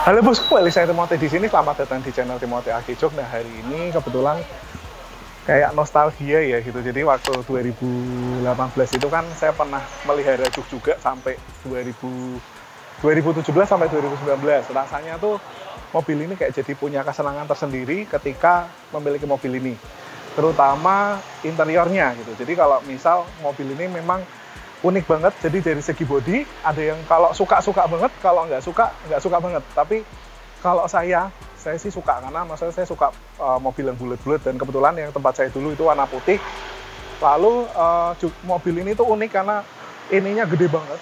Halo bosku, kembali saya Timothy di sini. Selamat datang di channel Timothy Aki Jog. Nah, hari ini kebetulan kayak nostalgia ya gitu. Jadi waktu 2018 itu kan saya pernah melihara jog juga sampai 2017 sampai 2019. Rasanya tuh mobil ini kayak jadi punya kesenangan tersendiri ketika memiliki mobil ini. Terutama interiornya gitu. Jadi kalau misal mobil ini memang unik banget, jadi dari segi body ada yang kalau suka banget, kalau nggak suka banget. Tapi kalau saya sih suka, karena maksudnya saya suka mobil yang bulat-bulat, dan kebetulan yang tempat saya dulu itu warna putih. Lalu mobil ini tuh unik karena ininya gede banget,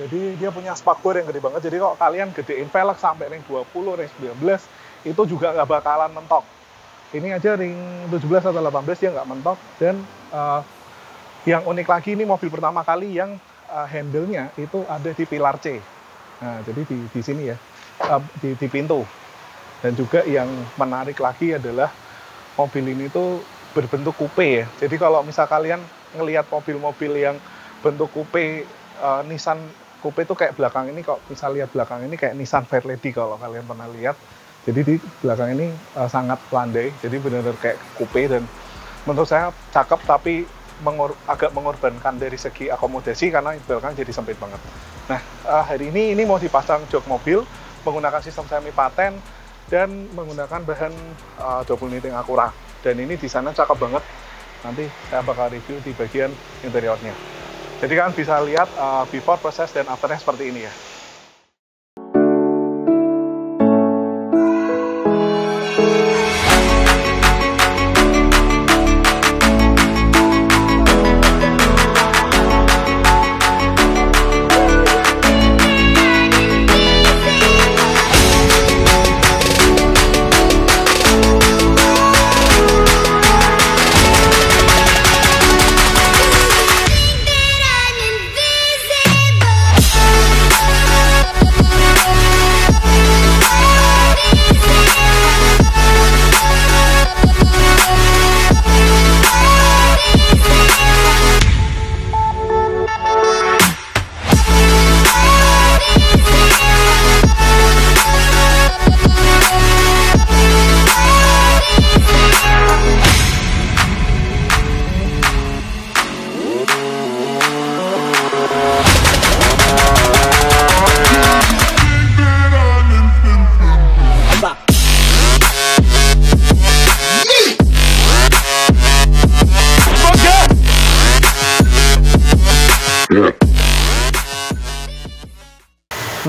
jadi dia punya spakbor yang gede banget. Jadi kalau kalian gedein velg sampai ring 20, ring 19 itu juga nggak bakalan mentok. Ini aja ring 17 atau 18 dia nggak mentok. Dan yang unik lagi, ini mobil pertama kali yang handle-nya itu ada di pilar C. Nah, jadi di sini ya, di pintu. Dan juga yang menarik lagi adalah mobil ini tuh berbentuk coupe ya. Jadi kalau misal kalian ngelihat mobil-mobil yang bentuk coupe, Nissan coupe itu kayak belakang ini, kok misal lihat belakang ini kayak Nissan Fairlady kalau kalian pernah lihat. Jadi di belakang ini sangat landai, jadi benar-benar kayak coupe, dan menurut saya cakep, tapi agak mengorbankan dari segi akomodasi karena belakang jadi sempit banget. Nah, hari ini mau dipasang jok mobil menggunakan sistem semi paten dan menggunakan bahan 20 niting Acura. Dan ini di sana cakep banget. Nanti saya bakal review di bagian interiornya. Jadi kan bisa lihat before, proses, dan afternya seperti ini ya.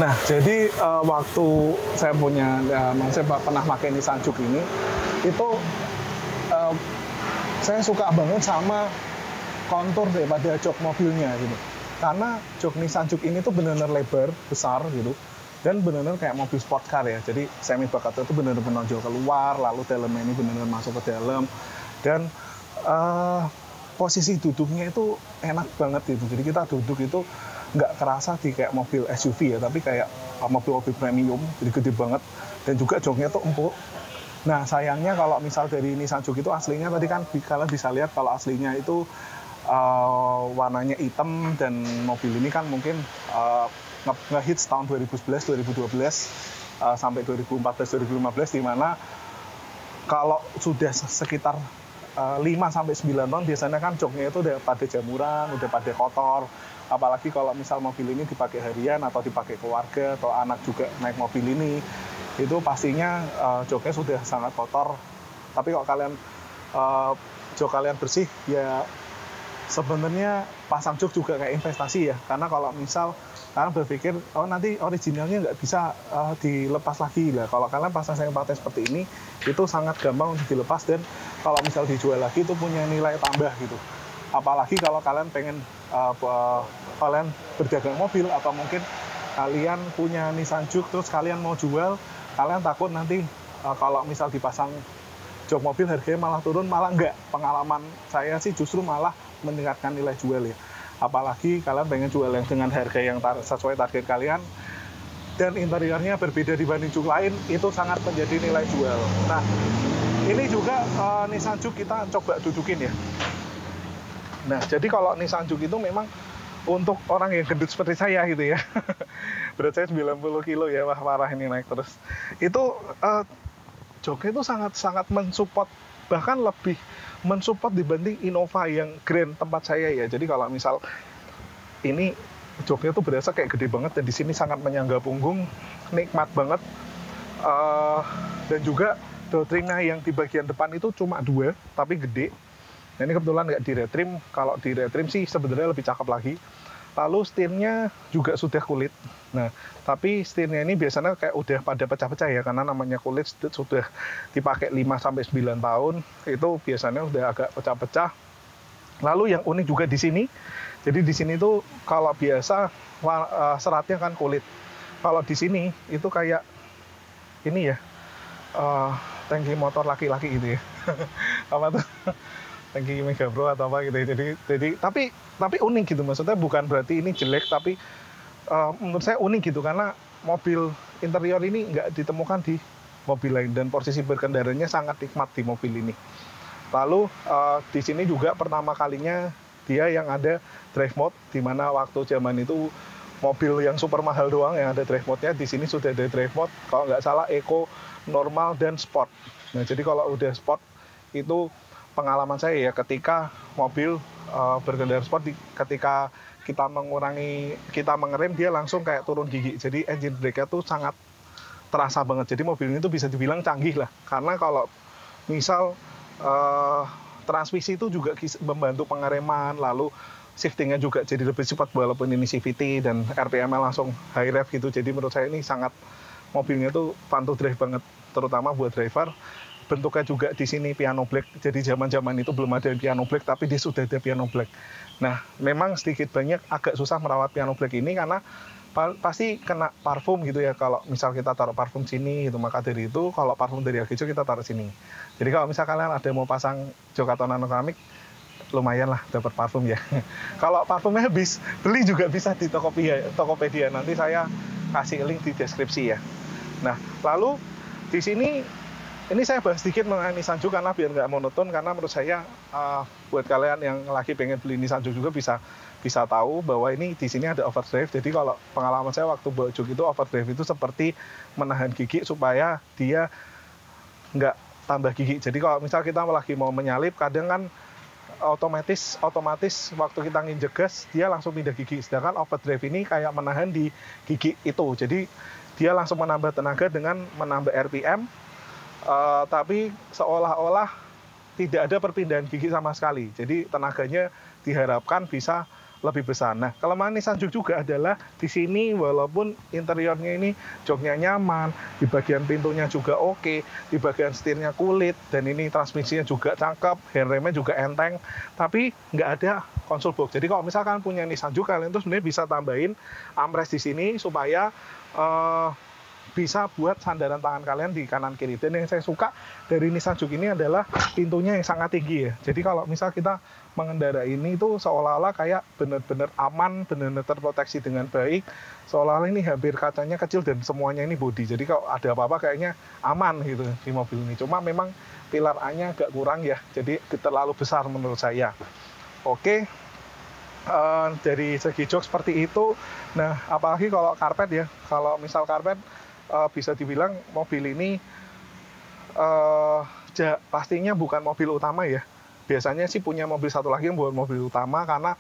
Nah, jadi waktu saya saya pernah pakai Nissan Juke ini, itu saya suka banget sama kontur daripada jok mobilnya gitu. Karena jok Nissan Juke ini tuh benar-benar lebar, besar gitu, dan benar-benar kayak mobil sport car ya. Jadi semi bakatnya tuh benar-benar menonjol keluar, lalu dalamnya ini benar-benar masuk ke dalam, dan posisi duduknya itu enak banget gitu. Jadi kita duduk itu nggak kerasa di kayak mobil SUV ya, tapi kayak mobil-mobil premium, jadi gede banget, dan juga joknya tuh empuk. Nah, sayangnya kalau misal dari Nissan Juke itu aslinya, tadi kan kalian bisa lihat kalau aslinya itu warnanya hitam, dan mobil ini kan mungkin ngehits tahun 2011, 2012 sampai 2014, 2015, di mana kalau sudah sekitar 5-9 tahun biasanya kan joknya itu udah pada jamuran, udah pada kotor. Apalagi kalau misal mobil ini dipakai harian atau dipakai keluarga atau anak juga naik mobil ini, itu pastinya joknya sudah sangat kotor. Tapi kalau kalian jok kalian bersih, ya sebenarnya pasang jok juga kayak investasi ya. Karena kalau misal kalian berpikir, oh nanti originalnya nggak bisa dilepas lagi lah. Kalau kalian pasang semi paten seperti ini, itu sangat gampang untuk dilepas, dan kalau misal dijual lagi itu punya nilai tambah gitu. Apalagi kalau kalian pengen kalian berdagang mobil, atau mungkin kalian punya Nissan Juke terus kalian mau jual, kalian takut nanti kalau misal dipasang jok mobil harganya malah turun, malah enggak. Pengalaman saya sih justru malah meningkatkan nilai jual ya. Apalagi kalian pengen jual yang dengan harga yang sesuai target kalian, dan interiornya berbeda dibanding Juke lain, itu sangat menjadi nilai jual. Nah, ini juga Nissan Juke kita coba dudukin ya. Nah, jadi kalau Nissan Juke itu memang untuk orang yang gendut seperti saya gitu ya. Berat saya 90 kilo ya, wah parah ini naik terus. Itu joknya itu sangat mensupport, bahkan lebih mensupport dibanding Innova yang grand tempat saya ya. Jadi kalau misal ini joknya tuh berasa kayak gede banget, dan di sini sangat menyangga punggung, nikmat banget. Dan juga door trimnya yang di bagian depan itu cuma 2 tapi gede. Nah, ini kebetulan nggak di retrim. Kalau di retrim sih sebenarnya lebih cakep lagi. Lalu setirnya juga sudah kulit. Nah, tapi setirnya ini biasanya kayak udah pada pecah-pecah ya, karena namanya kulit sudah dipakai 5-9 tahun, itu biasanya udah agak pecah-pecah. Lalu yang unik juga di sini, jadi di sini tuh kalau biasa seratnya kan kulit. Kalau di sini itu kayak ini ya, tangki motor laki-laki gitu ya. Apa tuh? Tangki Mega Pro atau apa gitu. Jadi tapi unik gitu, maksudnya bukan berarti ini jelek, tapi menurut saya unik gitu, karena mobil interior ini nggak ditemukan di mobil lain, dan posisi berkendaranya sangat nikmat di mobil ini. Lalu di sini juga pertama kalinya dia yang ada drive mode, di mana waktu zaman itu mobil yang super mahal doang yang ada drive mode-nya. Di sini sudah ada drive mode, kalau nggak salah eco, normal, dan sport. Nah, jadi kalau udah sport itu pengalaman saya ya, ketika mobil berkendara sport, ketika kita mengerem, dia langsung kayak turun gigi. Jadi engine brake-nya tuh sangat terasa banget. Jadi mobil ini tuh bisa dibilang canggih lah, karena kalau misal transmisi itu juga membantu pengereman, lalu shiftingnya juga jadi lebih cepat walaupun ini CVT, dan RPM-nya langsung high rev gitu. Jadi menurut saya ini sangat, mobilnya tuh fun to drive banget, terutama buat driver. Bentuknya juga di sini piano black. Jadi zaman-zaman itu belum ada piano black, tapi dia sudah ada piano black. Nah, memang sedikit banyak agak susah merawat piano black ini, karena pasti kena parfum gitu ya. Kalau misal kita taruh parfum sini gitu, maka dari itu kalau parfum dari Hagejo kita taruh sini. Jadi kalau misal kalian ada mau pasang jok atau nanokeramik, lumayan lah dapat parfum ya. Kalau parfumnya habis, beli juga bisa di Tokopedia. Nanti saya kasih link di deskripsi ya. Nah, lalu di sini ini saya bahas sedikit mengenai Nissan Juke, karena biar nggak monoton, karena menurut saya buat kalian yang lagi pengen beli Nissan Juke juga bisa tahu bahwa ini di sini ada overdrive. Jadi kalau pengalaman saya waktu bawa Juke itu, overdrive itu seperti menahan gigi supaya dia nggak tambah gigi. Jadi kalau misal kita lagi mau menyalip, kadang kan otomatis waktu kita nginjek gas dia langsung pindah gigi, sedangkan overdrive ini kayak menahan di gigi itu. Jadi dia langsung menambah tenaga dengan menambah RPM, tapi seolah-olah tidak ada perpindahan gigi sama sekali. Jadi tenaganya diharapkan bisa lebih besar. Nah, kelemahan Nissan Juke juga adalah di sini, walaupun interiornya ini joknya nyaman, di bagian pintunya juga oke, di bagian setirnya kulit, dan ini transmisinya juga cakep, handremnya juga enteng, tapi nggak ada konsol box. Jadi kalau misalkan punya Nissan Juke, kalian tuh sebenarnya bisa tambahin armrest di sini supaya bisa buat sandaran tangan kalian di kanan kiri. Dan yang saya suka dari Nissan Juke ini adalah pintunya yang sangat tinggi ya. Jadi kalau misal kita mengendarai ini tuh seolah-olah kayak benar-benar aman, benar-benar terproteksi dengan baik. Seolah-olah ini hampir kacanya kecil dan semuanya ini body. Jadi kalau ada apa-apa kayaknya aman gitu di mobil ini. Cuma memang pilar A-nya agak kurang ya. Jadi terlalu besar menurut saya. Oke. Dari segi jok seperti itu. Nah, apalagi kalau karpet ya. Kalau misal karpet, bisa dibilang mobil ini pastinya bukan mobil utama ya. Biasanya sih punya mobil satu lagi yang buat mobil utama, karena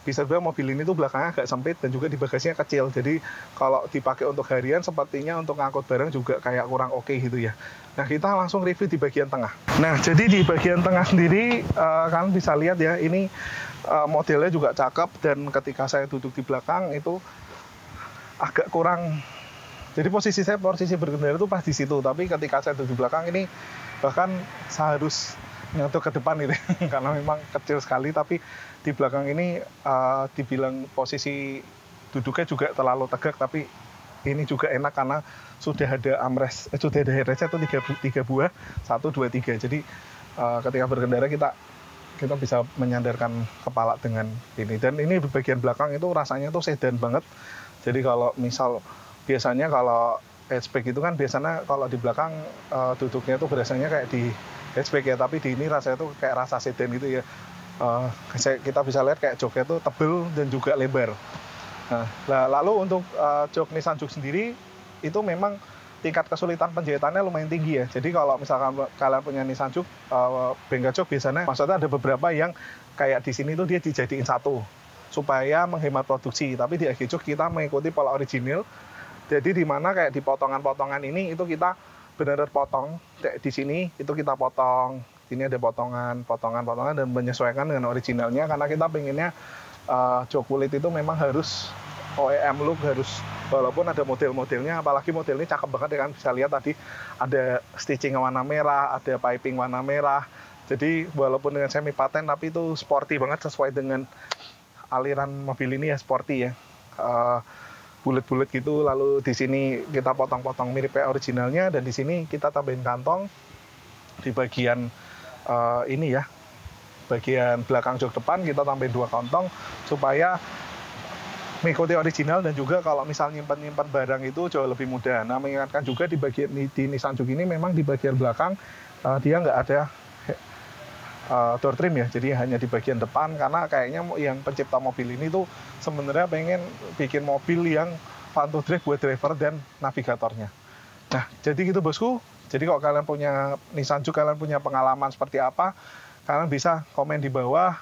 bisa dibilang mobil ini tuh belakangnya agak sempit dan juga di bagasinya kecil. Jadi kalau dipakai untuk harian, sepertinya untuk ngangkut barang juga kayak kurang oke gitu ya. Nah, kita langsung review di bagian tengah. Nah, jadi di bagian tengah sendiri kalian bisa lihat ya, ini modelnya juga cakep, dan ketika saya duduk di belakang itu agak kurang. Jadi posisi berkendara itu pas di situ, tapi ketika saya duduk di belakang ini bahkan saya harus nyentuh ke depan gitu, karena memang kecil sekali. Tapi di belakang ini dibilang posisi duduknya juga terlalu tegak, tapi ini juga enak karena sudah ada armrest, sudah ada headrest itu 3 buah, 1, 2, 3. Jadi ketika berkendara kita bisa menyandarkan kepala dengan ini. Dan ini di bagian belakang itu rasanya tuh sedan banget. Jadi kalau misal biasanya kalau hatchback itu kan biasanya kalau di belakang duduknya tuh biasanya kayak di hatchback ya, tapi di ini rasanya tuh kayak rasa sedan gitu ya. kita bisa lihat kayak joknya tuh tebel dan juga lebar. Nah, lalu untuk jok Nissan Juke sendiri itu memang tingkat kesulitan penjahitannya lumayan tinggi ya. Jadi kalau misalkan kalian punya Nissan Juke, bengkel jok biasanya maksudnya ada beberapa yang kayak di sini tuh dia dijadiin satu supaya menghemat produksi. Tapi di AG Juke kita mengikuti pola original. Jadi di mana kayak di potongan-potongan ini itu kita benar-benar potong. Kayak di sini itu kita potong. Ini ada potongan dan menyesuaikan dengan originalnya karena kita pengennya jok kulit itu memang harus OEM look, harus walaupun ada model-modelnya, apalagi model ini cakep banget ya kan, bisa lihat tadi ada stitching warna merah, ada piping warna merah. Jadi walaupun dengan semi paten tapi itu sporty banget sesuai dengan aliran mobil ini ya, sporty ya. Bulat-bulat gitu, lalu di sini kita potong-potong mirip kayak originalnya dan di sini kita tambahin kantong di bagian ini ya. Bagian belakang jok depan kita tambahin 2 kantong supaya mengikuti original dan juga kalau misal nyimpan barang itu jauh lebih mudah. Nah, mengingatkan juga di bagian di Nissan Juke ini memang di bagian belakang dia nggak ada door trim ya, jadi hanya di bagian depan karena kayaknya yang pencipta mobil ini tuh sebenarnya pengen bikin mobil yang fun to drive buat driver dan navigatornya. Nah, jadi gitu bosku. Jadi kalau kalian punya Nissan Juke, kalian punya pengalaman seperti apa, kalian bisa komen di bawah.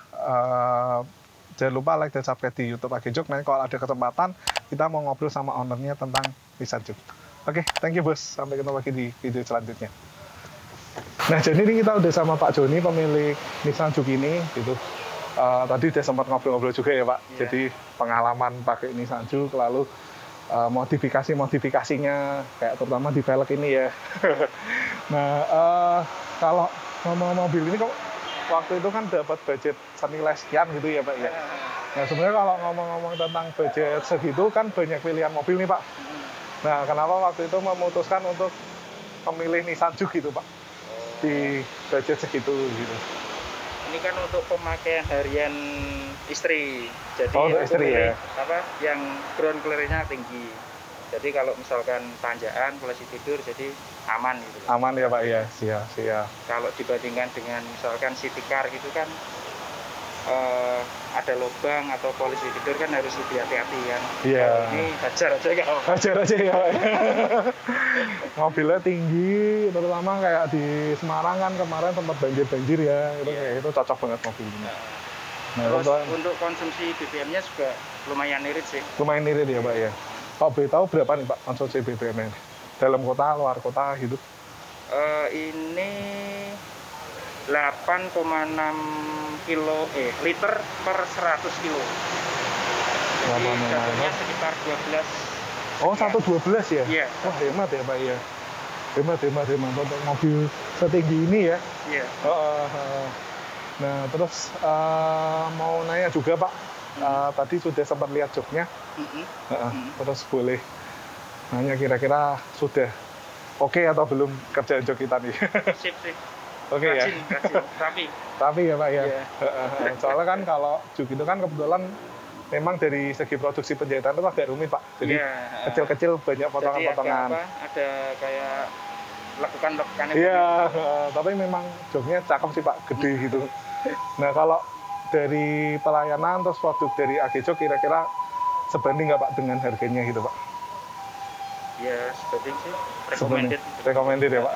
Jangan lupa like dan subscribe di YouTube AG Juke. Nanti kalau ada kesempatan kita mau ngobrol sama ownernya tentang Nissan Juke. Oke, thank you bos. Sampai ketemu lagi di video selanjutnya. Nah, jadi ini kita udah sama Pak Joni, pemilik Nissan Juke ini, gitu. Tadi udah sempat ngobrol-ngobrol juga ya Pak. Yeah. Jadi pengalaman pakai Nissan Juke, lalu modifikasinya, kayak terutama di velg ini ya. Nah, kalau ngomong mobil ini kok waktu itu kan dapat budget senilai sekian gitu ya Pak ya. Nah, sebenarnya kalau ngomong-ngomong tentang budget segitu kan banyak pilihan mobil nih Pak. Nah, kenapa waktu itu memutuskan untuk memilih Nissan Juke gitu Pak? Di budget segitu gitu. Ini kan untuk pemakaian harian istri. Jadi istri ya. Yang ground clearance-nya tinggi. Jadi kalau misalkan tanjakan, posisi tidur, jadi aman gitu. Aman ya Pak ya, siap. Kalau dibandingkan dengan misalkan city car gitu kan, ada lubang atau polisi tidur kan harus lebih hati-hati kan. Iya. Ini hajar aja kan. Hajar aja ya Pak. Mobilnya tinggi, terutama kayak di Semarang kan kemarin sempat banjir ya. Itu cocok banget mobil ini. Nah, terus untuk konsumsi BBM-nya juga lumayan irit sih. Lumayan irit ya Pak ya. Pak boleh tahu berapa nih Pak konsumsi BBM-nya? Dalam kota, luar kota gitu? Ini 8,6 liter per 100 kilo. Jadi jatuhnya sekitar 12. Oh, 112 ya? Iya. Wah, hemat ya Pak ya. Hemat untuk mobil setinggi ini ya. Iya. Nah, terus mau nanya juga Pak. Tadi sudah sempat lihat joknya. Terus boleh nanya kira-kira sudah oke atau belum kerjaan jok kita nih? Sip. Oke ya. Tapi ya Pak ya. Yeah. Soalnya kan kalau Juke itu kan kebetulan memang dari segi produksi penjahitan itu agak rumit Pak. Jadi kecil-kecil banyak potongan-potongan. Ada kayak lekukan-lekukan itu. Iya, tapi memang joknya cakep sih Pak, gede gitu. Nah, kalau dari pelayanan terus produk dari AG Juke kira-kira sebanding nggak Pak dengan harganya gitu Pak? Ya, sebanding sih. Recommended ya Pak?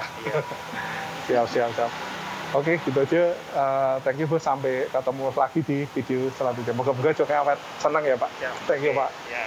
Iya. Siap. Oke, gitu aja. Thank you bos, sampai ketemu lagi di video selanjutnya. Moga-moga joknya awet senang ya Pak. Ya, thank you Pak. Ya.